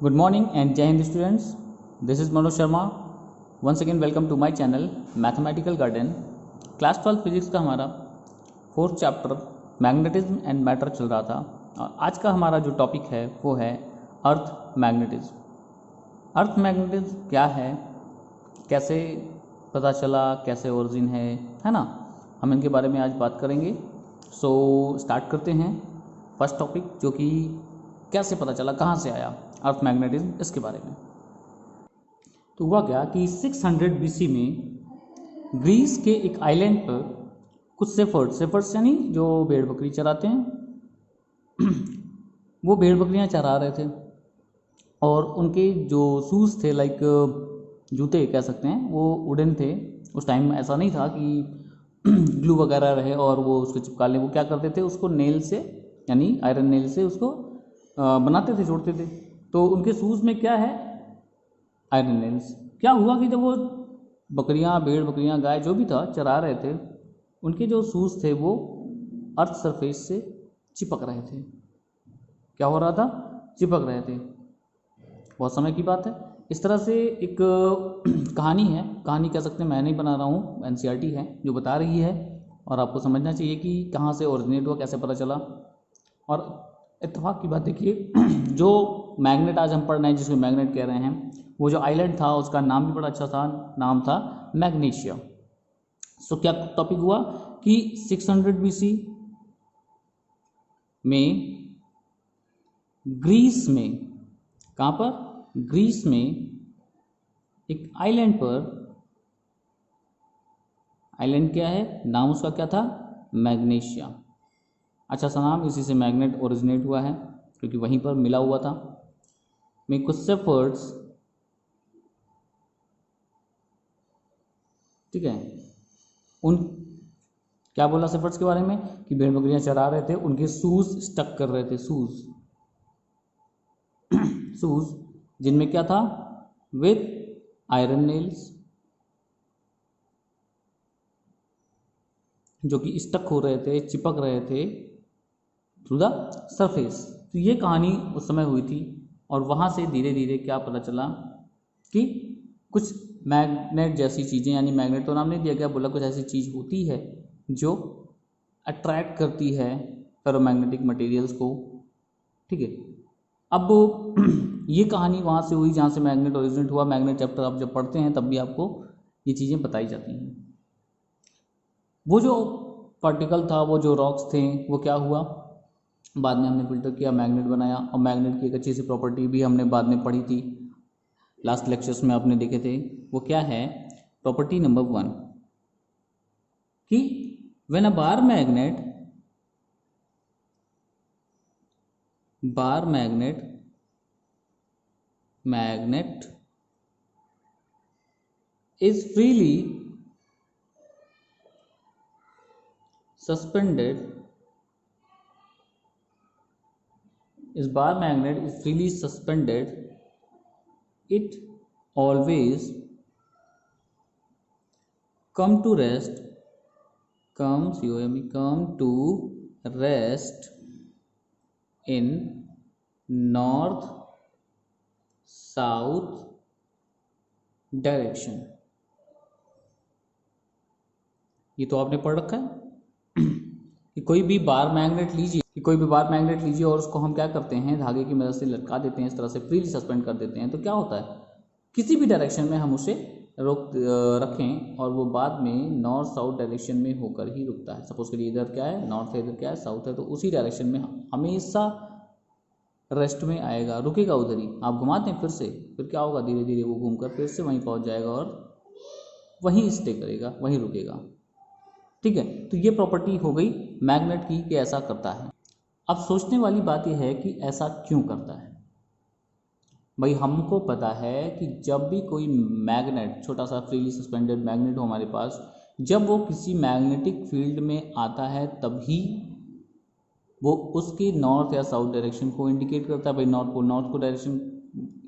Good morning and Jai Hind students. This is Manoj Sharma. Once again welcome to my channel Mathematical Garden. Class 12 physics का हमारा fourth chapter magnetism and matter चल रहा था और आज का हमारा जो टॉपिक है वो है अर्थ मैग्नेटिज्म। अर्थ मैग्नेटिज्म क्या है, कैसे पता चला, कैसे ओरिजिन है ना, हम इनके बारे में आज बात करेंगे। सो स्टार्ट करते हैं फर्स्ट टॉपिक, जो कि कैसे पता चला, कहाँ से आया अर्थ मैग्नेटिज्म, इसके बारे में। तो हुआ क्या कि 600 BC में ग्रीस के एक आइलैंड पर कुछ सेफर्ड्स यानी जो भेड़ बकरी चराते हैं वो भेड़ बकरियां चरा रहे थे और उनके जो शूज़ थे, लाइक जूते कह सकते हैं, वो वुडन थे। उस टाइम ऐसा नहीं था कि ग्लू वगैरह रहे और वो उसको चिपका लें। वो क्या करते थे, उसको नेल से यानी आयरन नेल से उसको बनाते थे, जोड़ते थे। तो उनके शूज़ में क्या है, आयरन नेल्स। क्या हुआ कि जब वो बकरियां, भेड़ बकरियां, गाय जो भी था चरा रहे थे, उनके जो शूज़ थे वो अर्थ सरफेस से चिपक रहे थे। क्या हो रहा था, चिपक रहे थे। बहुत समय की बात है। इस तरह से एक कहानी है, कहानी कह सकते हैं, मैं नहीं बना रहा हूँ, NCERT है जो बता रही है और आपको समझना चाहिए कि कहाँ से ओरिजिनेट हुआ, कैसे पता चला। और इत्तेफाक की बात देखिए, जो मैग्नेट आज हम पढ़ रहे हैं, जिसको मैग्नेट कह रहे हैं, वो जो आइलैंड था उसका नाम भी बड़ा अच्छा था, नाम था मैग्नेशिया। सो क्या टॉपिक हुआ कि 600 BC में ग्रीस में, कहाँ पर, ग्रीस में एक आइलैंड पर, आइलैंड क्या है, नाम उसका क्या था, मैग्नेशिया। अच्छा सा नाम, इसी से मैग्नेट ओरिजिनेट हुआ है क्योंकि वहीं पर मिला हुआ था। में कुछ सेफर्ड्स, ठीक है, उन क्या बोला सेफर्ड्स के बारे में कि भेड़ बकरियां चरा रहे थे, उनके शूज स्टक कर रहे थे, शूज शूज जिनमें क्या था, विथ आयरन नेल्स, जो कि स्टक हो रहे थे, चिपक रहे थे थ्रू द सरफेस। तो ये कहानी उस समय हुई थी और वहाँ से धीरे धीरे क्या पता चला कि कुछ मैग्नेट जैसी चीज़ें, यानी मैग्नेट तो नाम नहीं दिया गया, बोला कुछ ऐसी चीज़ होती है जो अट्रैक्ट करती है फेरोमैग्नेटिक मटेरियल्स को, ठीक है। अब ये कहानी वहाँ से हुई जहाँ से मैग्नेट ओरिजिनेट हुआ। मैग्नेट चैप्टर आप जब पढ़ते हैं तब भी आपको ये चीज़ें बताई जाती हैं। वो जो पार्टिकल था, वो जो रॉक्स थे, वो क्या हुआ, बाद में हमने फिल्टर किया, मैग्नेट बनाया। और मैग्नेट की एक अच्छी सी प्रॉपर्टी भी हमने बाद में पढ़ी थी, लास्ट लेक्चर्स में आपने देखे थे। वो क्या है, प्रॉपर्टी नंबर 1, कि when a bar magnet is freely suspended, is bar magnet is freely suspended, it always come to rest in north south direction. ये तो आपने पढ़ रखा है कि कोई भी बार मैग्नेट लीजिए और उसको हम क्या करते हैं, धागे की मदद से लटका देते हैं, इस तरह से फ्रीली सस्पेंड कर देते हैं। तो क्या होता है, किसी भी डायरेक्शन में हम उसे रोक रखें और वो बाद में नॉर्थ साउथ डायरेक्शन में होकर ही रुकता है। सपोज करिए इधर क्या है, नॉर्थ है, इधर क्या है, साउथ है, तो उसी डायरेक्शन में हमेशा रेस्ट में आएगा, रुकेगा उधर ही। आप घुमा दें फिर क्या होगा, धीरे धीरे वो घूमकर फिर से वहीं पहुंच जाएगा और वहीं स्टे करेगा, वहीं रुकेगा, ठीक है। तो ये प्रॉपर्टी हो गई मैग्नेट की कि ऐसा करता है। अब सोचने वाली बात यह है कि ऐसा क्यों करता है। भाई हमको पता है कि जब भी कोई मैग्नेट, छोटा सा फ्रीली सस्पेंडेड मैग्नेट हो हमारे पास, जब वो किसी मैग्नेटिक फील्ड में आता है तभी वो उसके नॉर्थ या साउथ डायरेक्शन को इंडिकेट करता है। भाई नॉर्थ को डायरेक्शन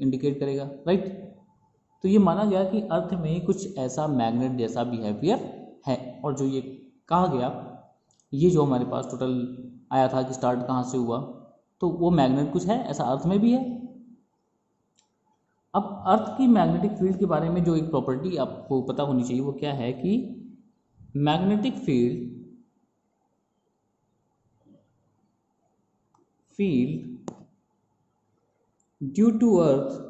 इंडिकेट करेगा, राइट। तो ये माना गया कि अर्थ में कुछ ऐसा मैग्नेट जैसा बिहेवियर है। और जो ये कहा गया, ये जो हमारे पास टोटल आया था कि स्टार्ट कहाँ से हुआ, तो वो मैग्नेट कुछ है ऐसा अर्थ में भी है। अब अर्थ की मैग्नेटिक फील्ड के बारे में जो एक प्रॉपर्टी आपको पता होनी चाहिए वो क्या है कि magnetic field due to earth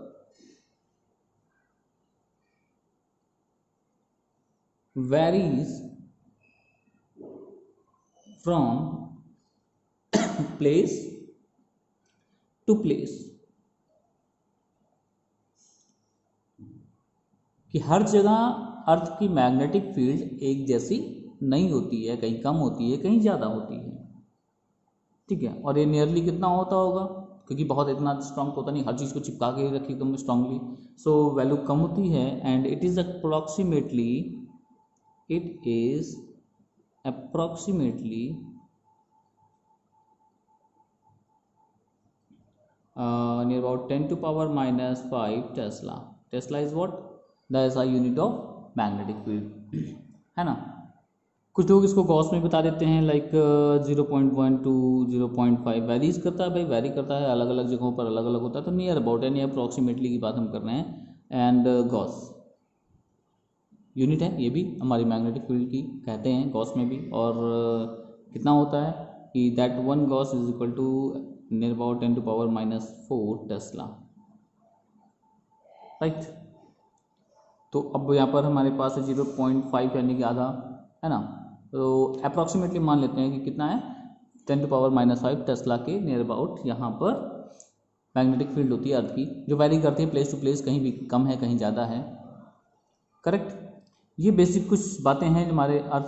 varies from place to place, कि हर जगह अर्थ की मैग्नेटिक फील्ड एक जैसी नहीं होती है, कहीं कम होती है, कहीं ज़्यादा होती है, ठीक है। और ये नियरली कितना होता होगा, क्योंकि बहुत इतना स्ट्रांग होता नहीं, हर चीज़ को चिपका के रखी एकदम स्ट्रांगली, सो वैल्यू कम होती है। And it is approximately near about 10 to power minus 5 Tesla. Tesla is what? The SI unit of magnetic field, है ना। कुछ लोग इसको गॉस में बता देते हैं, लाइक 0.1 to 0.5 वेरीज करता है, भाई वेरी करता है, अलग अलग जगहों पर अलग अलग होता है, तो नियर अबाउट यानी अप्रॉक्सीमेटली की बात हम कर रहे हैं। एंड गॉस यूनिट है, ये भी हमारी मैग्नेटिक फील्ड की कहते हैं गॉस में भी। और कितना होता है कि that one gauss is equal to near about 10 to power minus 4 tesla, right. तो अब यहाँ पर हमारे पास है 0.5 यानी कि आधा, है ना। तो अप्रॉक्सीमेटली मान लेते हैं कि कितना है, 10 to power minus 5 टेस्ला के नियर अबाउट यहाँ पर मैग्नेटिक फील्ड होती है अर्थ की, जो वैरी करती है प्लेस टू प्लेस, कहीं भी कम है कहीं ज़्यादा है, करेक्ट। ये बेसिक कुछ बातें हैं हमारे अर्थ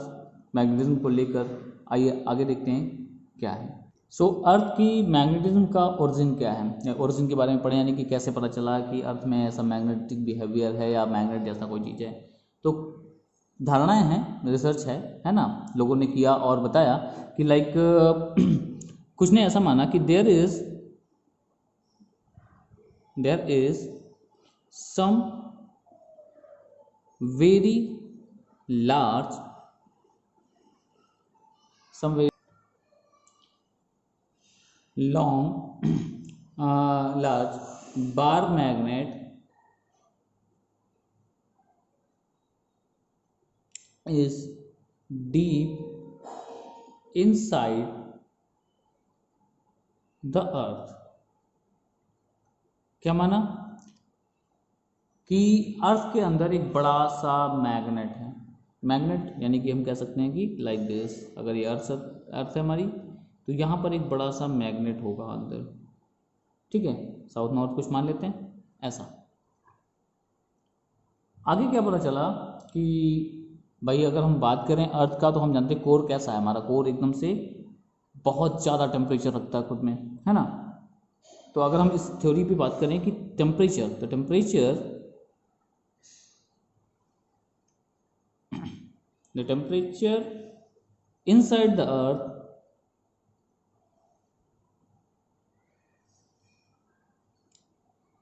मैग्नेटिज्म को लेकर। आइए आगे देखते हैं क्या है। सो अर्थ की मैग्नेटिज्म का ओरिजिन क्या है, ओरिजिन के बारे में पढ़े, यानी कि कैसे पता चला कि अर्थ में ऐसा मैग्नेटिक बिहेवियर है या मैग्नेट जैसा कोई चीज़ है। तो धारणाएं हैं, रिसर्च है ना, लोगों ने किया और बताया कि लाइक कुछ ने ऐसा माना कि there is some very large long large bar magnet is deep inside the earth। क्या माना कि अर्थ के अंदर एक बड़ा सा मैग्नेट है। मैग्नेट यानी कि हम कह सकते हैं कि लाइक दिस, अगर ये अर्थ है हमारी, तो यहाँ पर एक बड़ा सा मैग्नेट होगा अंदर, ठीक है। साउथ नॉर्थ कुछ मान लेते हैं ऐसा। आगे क्या पता चला कि भाई अगर हम बात करें अर्थ का, तो हम जानते हैं कोर कैसा है, हमारा कोर एकदम से बहुत ज़्यादा टेम्परेचर रखता है खुद में, है ना। तो अगर हम इस थ्योरी पे बात करें कि टेम्परेचर, तो temperature the temperature inside the earth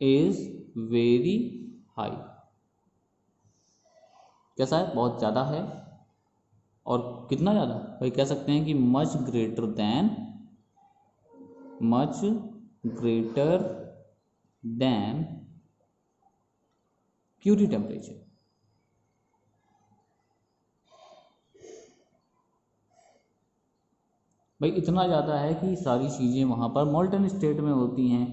is very high। कैसा है, बहुत ज़्यादा है। और कितना ज़्यादा, भाई कह सकते हैं कि much greater than Curie temperature. भाई इतना ज़्यादा है कि सारी चीज़ें वहाँ पर मोल्टन स्टेट में होती हैं।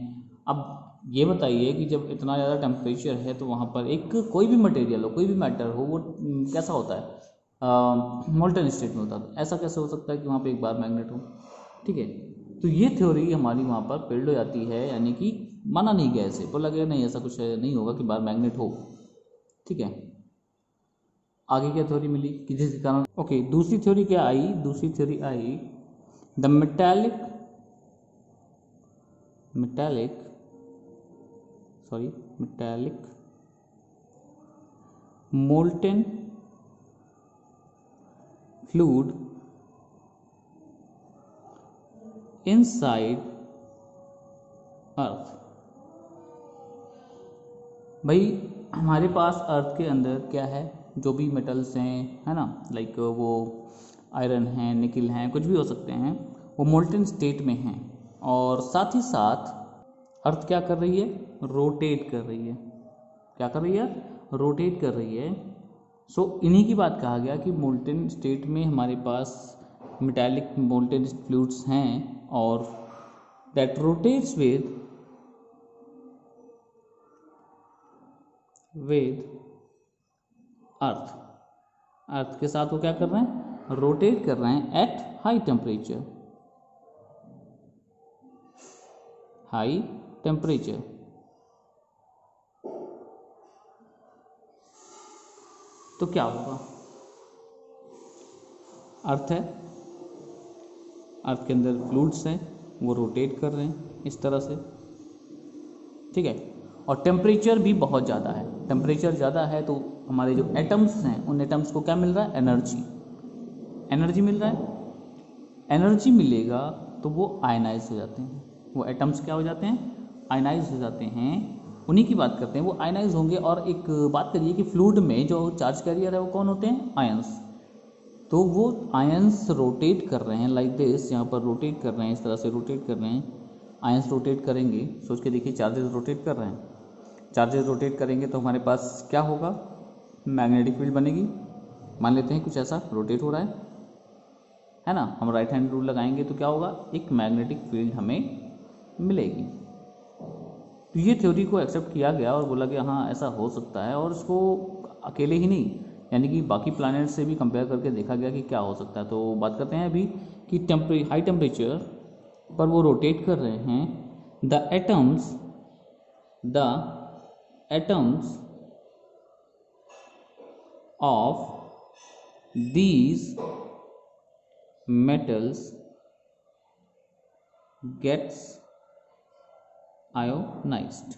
अब ये बताइए कि जब इतना ज़्यादा टेम्परेचर है, तो वहाँ पर एक कोई भी मटेरियल हो, कोई भी मैटर हो, वो कैसा होता है, मोल्टन स्टेट में होता है। ऐसा कैसे हो सकता है कि वहाँ पे एक बार मैग्नेट हो, ठीक है। तो ये थ्योरी हमारी वहाँ पर फेल्ड हो जाती है, यानी कि माना नहीं गया, ऐसे बोला गया नहीं, ऐसा कुछ नहीं होगा कि बार मैग्नेट हो, ठीक है। आगे क्या थ्योरी मिली कि जिसके कारण, ओके, दूसरी थ्योरी क्या आई, दूसरी theory I the metallic molten fluid inside earth। भाई हमारे पास अर्थ के अंदर क्या है, जो भी मेटल्स हैं, है ना, लाइक वो आयरन है, निकिल हैं, कुछ भी हो सकते हैं, वो मोल्टन स्टेट में हैं। और साथ ही साथ अर्थ क्या कर रही है, रोटेट कर रही है, क्या कर रही है, रोटेट कर रही है। सो इन्हीं की बात कहा गया कि मोल्टेन स्टेट में हमारे पास मेटालिक मोल्टेन फ्लूइड्स हैं और दैट रोटेट्स विद अर्थ। अर्थ के साथ वो क्या कर रहे हैं, रोटेट कर रहे हैं at high temperature, high temperature. तो क्या होगा, अर्थ है, अर्थ के अंदर फ्लूइड्स हैं, वो रोटेट कर रहे हैं इस तरह से, ठीक है। और टेम्परेचर भी बहुत ज़्यादा है, टेम्परेचर ज़्यादा है तो हमारे जो एटम्स हैं उन एटम्स को क्या मिल रहा है, एनर्जी, एनर्जी मिल रहा है। एनर्जी मिलेगा तो वो आयनाइज हो जाते हैं, वो एटम्स क्या हो जाते हैं, आयनाइज हो जाते हैं। उन्हीं की बात करते हैं, वो आयनाइज होंगे। और एक बात करिए कि फ्लूइड में जो चार्ज कैरियर है वो कौन होते हैं, आयंस। तो वो आयंस रोटेट कर रहे हैं लाइक दिस, यहाँ पर रोटेट कर रहे हैं, इस तरह से रोटेट कर रहे हैं। आयंस रोटेट करेंगे, सोच के देखिए, चार्जेस रोटेट कर रहे हैं, चार्जेस रोटेट करेंगे तो हमारे पास क्या होगा, मैग्नेटिक फील्ड बनेगी। मान लेते हैं कुछ ऐसा रोटेट हो रहा है ना, हम राइट हैंड रूल लगाएंगे तो क्या होगा, एक मैग्नेटिक फील्ड हमें मिलेगी। तो ये थ्योरी को एक्सेप्ट किया गया और बोला कि हाँ ऐसा हो सकता है, और इसको अकेले ही नहीं यानी कि बाकी प्लैनेट से भी कंपेयर करके देखा गया कि क्या हो सकता है। तो बात करते हैं अभी कि हाई टेम्परेचर पर वो रोटेट कर रहे हैं। The atoms of these metals gets ionized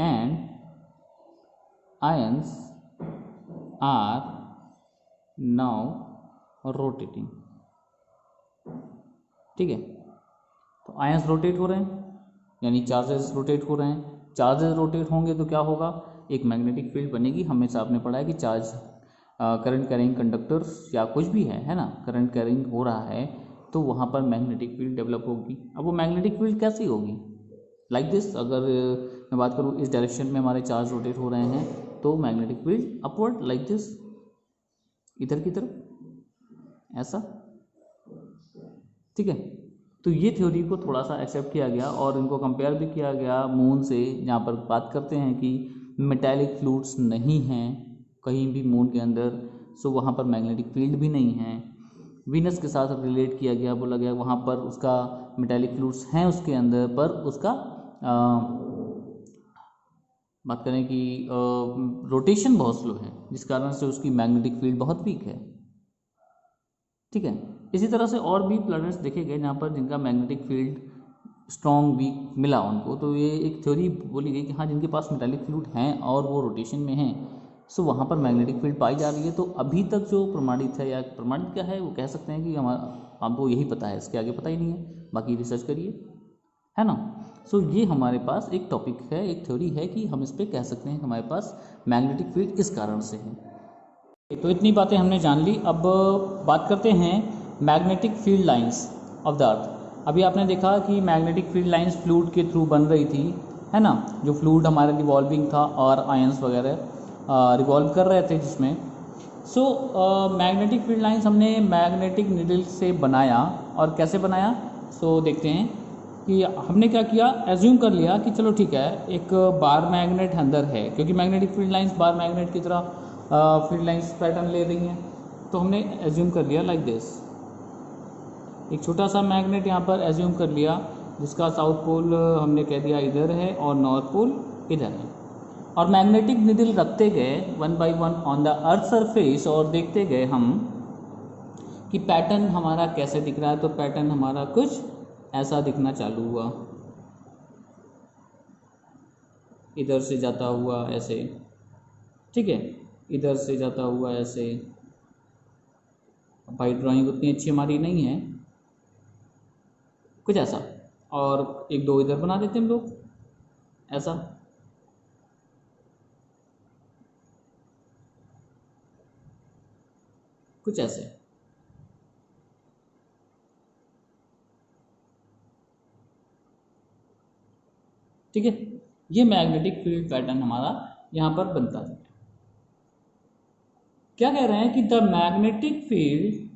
and ions are now rotating, ठीक है। तो आयंस रोटेट हो रहे हैं यानी चार्जेस रोटेट हो रहे हैं, चार्जेस रोटेट होंगे तो क्या होगा, एक मैग्नेटिक फील्ड बनेगी। हमेशा आपने पढ़ा है कि चार्ज करंट कैरिंग कंडक्टर्स या कुछ भी है ना, करंट कैरिंग हो रहा है तो वहाँ पर मैग्नेटिक फील्ड डेवलप होगी। अब वो मैग्नेटिक फील्ड कैसी होगी, लाइक दिस। अगर मैं बात करूँ इस डायरेक्शन में हमारे चार्ज रोटेट हो रहे हैं तो magnetic field upward like this, इधर की तरफ ऐसा, ठीक है। तो ये थ्योरी को थोड़ा सा एक्सेप्ट किया गया और इनको कंपेयर भी किया गया मून से, जहाँ पर बात करते हैं कि मेटालिक फ्लूइड्स नहीं हैं कहीं भी मून के अंदर, सो वहाँ पर मैग्नेटिक फील्ड भी नहीं है। वीनस के साथ रिलेट किया गया, बोला गया वहाँ पर उसका मेटालिक फ्लूइड्स हैं उसके अंदर, पर उसका बात करें कि रोटेशन बहुत स्लो है, जिस कारण से उसकी मैग्नेटिक फील्ड बहुत वीक है, ठीक है। इसी तरह से और भी प्लैनेट्स देखे गए जहाँ पर जिनका मैग्नेटिक फील्ड स्ट्रॉन्ग वीक मिला उनको, तो ये एक थ्योरी बोली गई कि हाँ जिनके पास मेटालिक फ्लूइड हैं और वो रोटेशन में हैं, सो वहाँ पर मैग्नेटिक फील्ड पाई जा रही है। तो अभी तक जो प्रमाणित है, या प्रमाणित क्या है, वो कह सकते हैं कि हमारा आपको यही पता है, इसके आगे पता ही नहीं है, बाकी रिसर्च करिए, है ना। सो ये हमारे पास एक टॉपिक है, एक थ्योरी है कि हम इस पर कह सकते हैं कि हमारे पास मैग्नेटिक फील्ड इस कारण से है। तो इतनी बातें हमने जान ली। अब बात करते हैं magnetic field lines of the earth. अभी आपने देखा कि मैग्नेटिक फील्ड लाइंस फ्लूइड के थ्रू बन रही थी, है ना, जो फ्लूइड हमारा रिवॉल्विंग था और आयंस वगैरह रिवॉल्व कर रहे थे जिसमें। सो मैग्नेटिक फील्ड लाइंस हमने मैग्नेटिक नीडल से बनाया, और कैसे बनाया, सो देखते हैं कि हमने क्या किया, एज्यूम कर लिया कि चलो ठीक है एक बार मैग्नेट अंदर है, क्योंकि magnetic field lines bar magnet की तरह फील्ड लाइंस पैटर्न ले रही हैं, तो हमने एज्यूम कर लिया लाइक दिस, एक छोटा सा मैग्नेट यहाँ पर एज्यूम कर लिया जिसका साउथ पोल हमने कह दिया इधर है और नॉर्थ पोल इधर है, और मैग्नेटिक नीडल रखते गए one by one on the earth surface, और देखते गए हम कि पैटर्न हमारा कैसे दिख रहा है। तो पैटर्न हमारा कुछ ऐसा दिखना चालू हुआ, इधर से जाता हुआ ऐसे, ठीक है, इधर से जाता हुआ ऐसे। भाई ड्राइंग उतनी अच्छी हमारी नहीं है, कुछ ऐसा, और एक दो इधर बना देते हम लोग ऐसा, कुछ ऐसे, ठीक है। ये मैग्नेटिक फील्ड पैटर्न हमारा यहाँ पर बनता है। क्या कह रहे हैं कि the magnetic field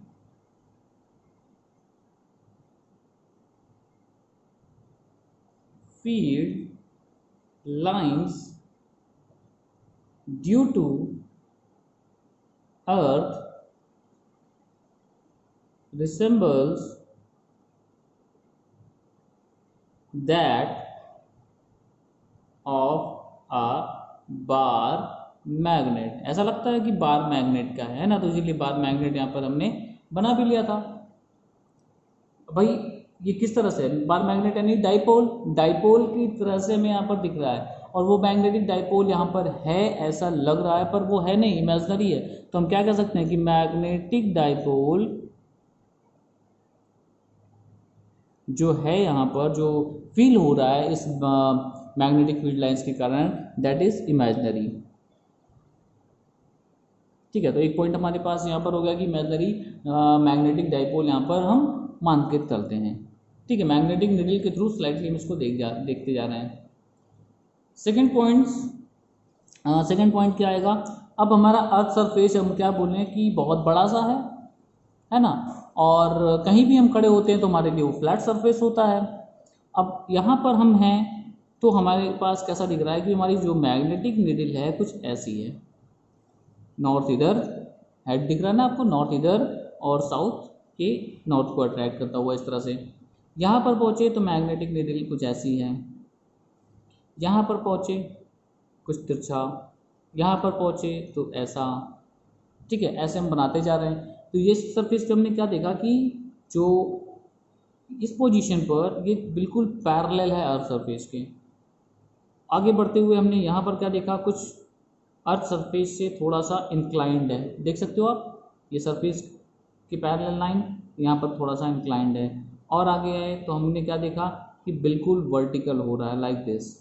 lines due to earth resembles that of a bar magnet. ऐसा लगता है कि बार मैग्नेट का है ना, तो इसीलिए बार मैग्नेट यहाँ पर हमने बना भी लिया था। भाई ये किस तरह से बार मैग्नेट यानी डाइपोल, डाइपोल की तरह से हमें यहाँ पर दिख रहा है, और वो मैग्नेटिक डाइपोल यहाँ पर है ऐसा लग रहा है, पर वो है नहीं, इमेजिनरी है। तो हम क्या कह सकते हैं कि मैग्नेटिक डाइपोल जो है यहाँ पर जो फील हो रहा है इस मैग्नेटिक फील्ड लाइंस के कारण, दैट इज इमेजिनरी। ठीक है, तो एक पॉइंट हमारे पास यहाँ पर हो गया कि इमेजिनरी मैग्नेटिक डाइपोल यहाँ पर हम मानकित करते हैं। ठीक है, मैग्नेटिक नीडल के थ्रू स्लाइडली हम इसको देखते जा रहे हैं। सेकेंड पॉइंट क्या आएगा, अब हमारा अर्थ सरफेस हम क्या बोल रहे हैं कि बहुत बड़ा सा है ना, और कहीं भी हम खड़े होते हैं तो हमारे लिए वो फ्लैट सरफेस होता है। अब यहाँ पर हम हैं तो हमारे पास कैसा दिख रहा है कि हमारी जो मैग्नेटिक नीडल है कुछ ऐसी है, नॉर्थ इधर हेड दिख रहा है ना आपको, नॉर्थ इधर और साउथ के नॉर्थ को अट्रैक्ट करता हुआ इस तरह से। यहाँ पर पहुँचे तो मैग्नेटिक नीडल कुछ ऐसी है, यहाँ पर पहुँचे कुछ तिरछा, यहाँ पर पहुँचे तो ऐसा। ठीक है, ऐसे हम बनाते जा रहे हैं। तो ये सरफेस पे हमने क्या देखा कि जो इस पोजीशन पर ये बिल्कुल पैरेलल है अर्थ सरफेस के। आगे बढ़ते हुए हमने यहाँ पर क्या देखा, कुछ अर्थ सरफेस से थोड़ा सा इंक्लाइंड है, देख सकते हो आप, ये सरफेस की पैरेलल लाइन यहाँ पर थोड़ा सा इंक्लाइंड है। और आगे आए तो हमने क्या देखा कि बिल्कुल वर्टिकल हो रहा है लाइक दिस,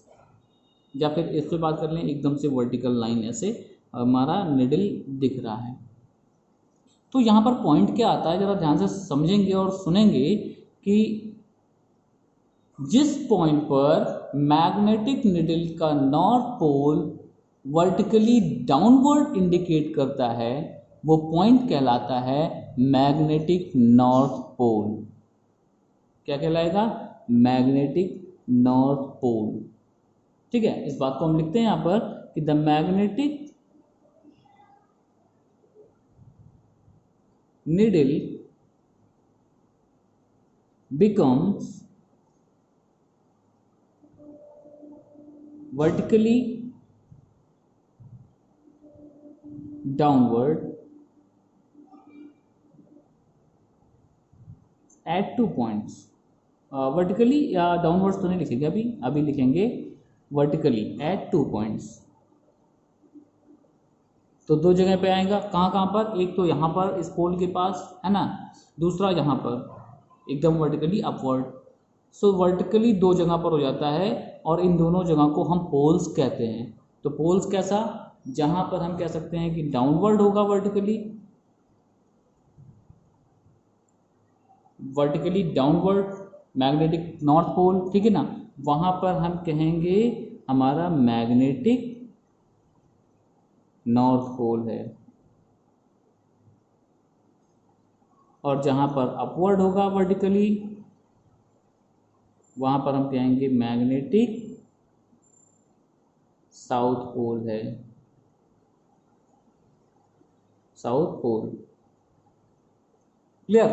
या फिर इस पर बात कर लें एकदम से वर्टिकल लाइन ऐसे हमारा निडल दिख रहा है। तो यहाँ पर पॉइंट क्या आता है, जरा ध्यान से समझेंगे और सुनेंगे कि जिस पॉइंट पर मैग्नेटिक निडल का north pole vertically downward indicate करता है वो पॉइंट कहलाता है मैग्नेटिक नॉर्थ पोल। क्या कहलाएगा, मैग्नेटिक नॉर्थ पोल। ठीक है, इस बात को हम लिखते हैं यहाँ पर कि the magnetic needle becomes vertically downward at 2 points। Vertically या डाउनवर्ड्स तो नहीं लिखेंगे अभी लिखेंगे वर्टिकली एट 2 points। तो दो जगह पे आएगा, कहाँ पर, एक तो यहाँ पर इस पोल के पास है ना, दूसरा यहाँ पर एकदम वर्टिकली अपवर्ड। सो वर्टिकली दो जगह पर हो जाता है, और इन दोनों जगह को हम पोल्स कहते हैं। तो पोल्स कैसा, जहाँ पर हम कह सकते हैं कि डाउनवर्ड होगा vertically downward magnetic north pole, ठीक है ना, वहाँ पर हम कहेंगे हमारा मैग्नेटिक नॉर्थ पोल है। और जहाँ पर अपवर्ड होगा वर्टिकली वहाँ पर हम कहेंगे मैग्नेटिक साउथ पोल है, साउथ पोल। क्लियर।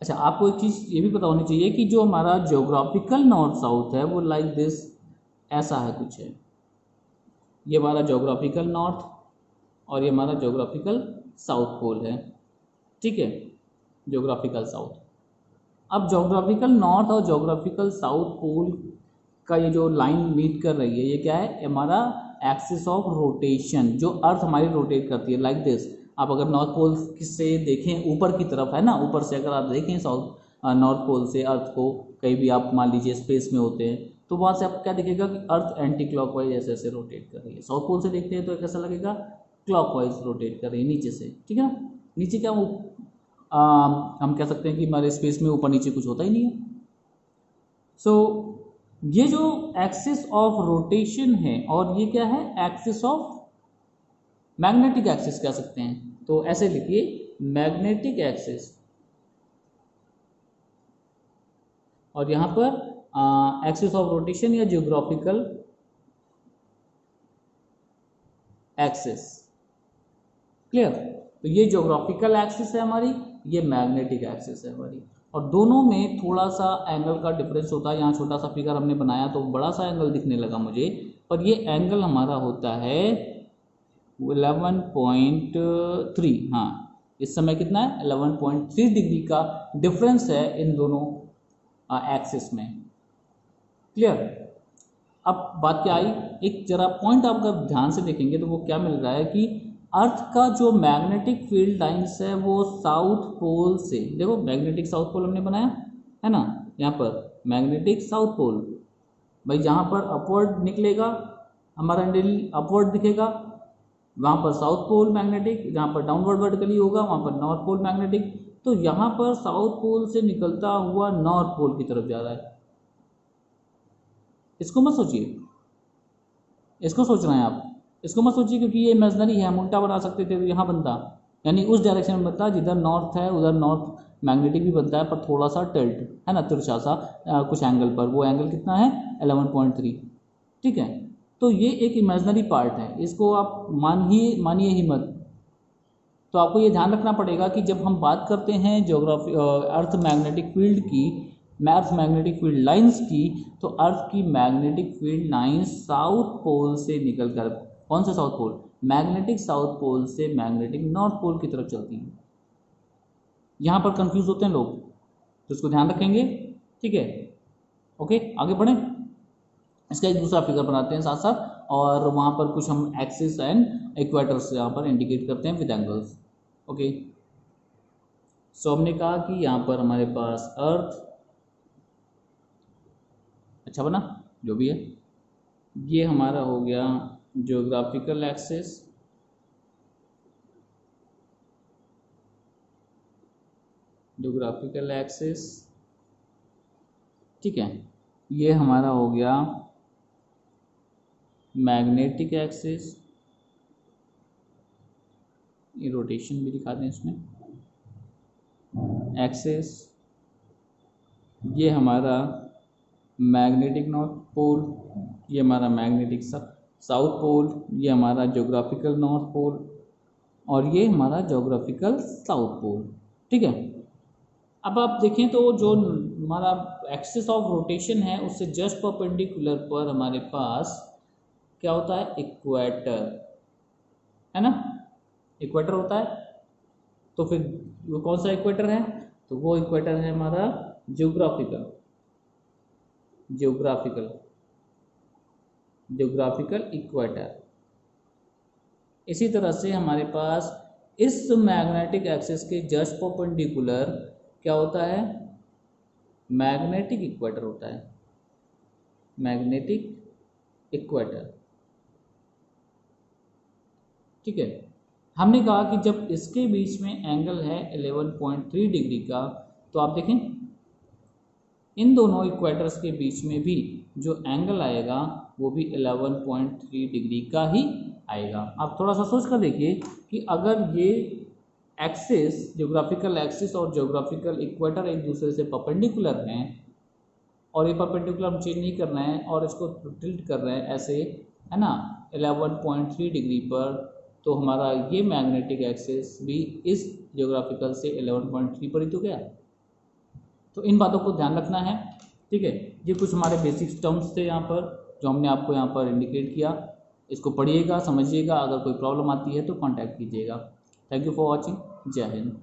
अच्छा, आपको एक चीज़ ये भी पता होनी चाहिए कि जो हमारा ज्योग्राफिकल नॉर्थ साउथ है वो लाइक दिस ऐसा है, कुछ है। ये हमारा ज्योग्राफिकल नॉर्थ और ये हमारा ज्योग्राफिकल साउथ पोल है। ठीक है, ज्योग्राफिकल साउथ। अब ज्योग्राफिकल नॉर्थ और ज्योग्राफिकल साउथ पोल का ये जो लाइन मीट कर रही है, ये क्या है, हमारा एक्सिस ऑफ रोटेशन, जो अर्थ हमारी रोटेट करती है लाइक दिस। आप अगर नॉर्थ पोल से देखें ऊपर की तरफ है ना, ऊपर से अगर आप देखें साउथ नॉर्थ पोल से अर्थ को, कहीं भी आप मान लीजिए स्पेस में होते हैं, तो वहाँ से आपको क्या दिखेगा कि अर्थ एंटी क्लॉकवाइज ऐसे ऐसे रोटेट कर रही है। साउथ पोल से देखते हैं तो कैसा लगेगा, क्लॉकवाइज रोटेट कर रही है नीचे से। ठीक है ना, नीचे क्या वो हम कह सकते हैं कि हमारे स्पेस में ऊपर नीचे कुछ होता ही नहीं है। सो ये जो एक्सिस ऑफ रोटेशन है और ये क्या है, एक्सिस ऑफ मैग्नेटिक एक्सिस कह सकते हैं। तो ऐसे लिखिए, मैग्नेटिक एक्सिस, और यहां पर एक्सिस ऑफ रोटेशन या जियोग्राफिकल एक्सिस। क्लियर? तो ये जियोग्राफिकल एक्सिस है हमारी, ये मैग्नेटिक एक्सिस है हमारी, और दोनों में थोड़ा सा एंगल का डिफरेंस होता है। यहाँ छोटा सा फिगर हमने बनाया तो बड़ा सा एंगल दिखने लगा मुझे, पर ये एंगल हमारा होता है 11.3। हाँ, इस समय कितना है, 11.3 डिग्री का डिफरेंस है इन दोनों एक्सिस में। क्लियर? अब बात क्या आई, एक जरा पॉइंट आप अगर ध्यान से देखेंगे तो वो क्या मिल रहा है कि अर्थ का जो मैग्नेटिक फील्ड लाइंस है वो साउथ पोल से, देखो मैग्नेटिक साउथ पोल हमने बनाया है ना, यहाँ पर मैग्नेटिक साउथ पोल, भाई जहाँ पर अपवर्ड निकलेगा हमारा नीडल अपवर्ड दिखेगा, वहाँ पर साउथ पोल मैग्नेटिक, जहाँ पर डाउनवर्ड वर्टिकली होगा वहाँ पर नॉर्थ पोल मैग्नेटिक। तो यहाँ पर साउथ पोल से निकलता हुआ नॉर्थ पोल की तरफ जा रहा है। इसको मत सोचिए, इसको सोच रहे हैं आप, इसको मत सोचिए, क्योंकि ये इमेजनरी है, हम उल्टा बना सकते थे तो यहाँ बनता, यानी उस डायरेक्शन में बनता, जिधर नॉर्थ है उधर नॉर्थ मैग्नेटिक भी बनता है, पर थोड़ा सा टिल्ट है ना, तिरछा सा कुछ एंगल पर। वो एंगल कितना है, 11.3। ठीक है, तो ये एक इमेजनरी पार्ट है, इसको आप मानिए ही मत। तो आपको ये ध्यान रखना पड़ेगा कि जब हम बात करते हैं ज्योग्राफी अर्थ मैग्नेटिक फील्ड की, अर्थ मैग्नेटिक फील्ड लाइंस की, तो अर्थ की magnetic field lines south pole से निकलकर, कौन से south pole, magnetic south pole से मैग्नेटिक नॉर्थ पोल की तरफ चलती है। यहाँ पर कंफ्यूज होते हैं लोग, तो इसको ध्यान रखेंगे। ठीक है, ओके, आगे बढ़ें। इसका एक दूसरा फिगर बनाते हैं साथ साथ, और वहाँ पर कुछ हम एक्सिस एंड इक्वेटर्स यहाँ पर इंडिकेट करते हैं विद एंगल्स। ओके, सो हमने कहा कि यहाँ पर हमारे पास अर्थ, अच्छा बना जो भी है, ये हमारा हो गया ज्योग्राफिकल एक्सिस, ज्योग्राफिकल एक्सिस। ठीक है, ये हमारा हो गया मैग्नेटिक एक्सिस, ये रोटेशन भी दिखा दें इसमें, एक्सिस, ये हमारा मैग्नेटिक नॉर्थ पोल, ये हमारा मैग्नेटिक साउथ पोल, ये हमारा ज्योग्राफिकल नॉर्थ पोल, और ये हमारा ज्योग्राफिकल साउथ पोल। ठीक है, अब आप देखें तो जो हमारा एक्सिस ऑफ रोटेशन है उससे जस्ट परपेंडिकुलर पर हमारे पास क्या होता है, इक्वेटर, है ना, इक्वेटर होता है। तो फिर वो कौन सा इक्वेटर है, तो वो इक्वेटर है हमारा ज्योग्राफिकल इक्वेटर। इसी तरह से हमारे पास इस मैग्नेटिक एक्सिस के जस्ट परपेंडिकुलर क्या होता है, मैग्नेटिक इक्वेटर होता है, मैग्नेटिक इक्वेटर। ठीक है, हमने कहा कि जब इसके बीच में एंगल है 11.3 डिग्री का, तो आप देखें इन दोनों इक्वेटर्स के बीच में भी जो एंगल आएगा वो भी 11.3 डिग्री का ही आएगा। आप थोड़ा सा सोच कर देखिए कि अगर ये एक्सिस, ज्योग्राफिकल एक्सिस और ज्योग्राफिकल इक्वेटर एक दूसरे से परपेंडिकुलर हैं, और ये परपेंडिकुलर हम चेंज नहीं कर रहे हैं और इसको टिल्ट कर रहे हैं ऐसे, है ना, 11.3 डिग्री पर, तो हमारा ये मैग्नेटिक एक्सिस भी इस ज्योग्राफिकल से 11.3 पर ही तो गया। तो इन बातों को ध्यान रखना है। ठीक है, ये कुछ हमारे बेसिक टर्म्स थे यहाँ पर जो हमने आपको यहाँ पर इंडिकेट किया। इसको पढ़िएगा, समझिएगा, अगर कोई प्रॉब्लम आती है तो कांटेक्ट कीजिएगा। Thank you for watching. जय हिंद।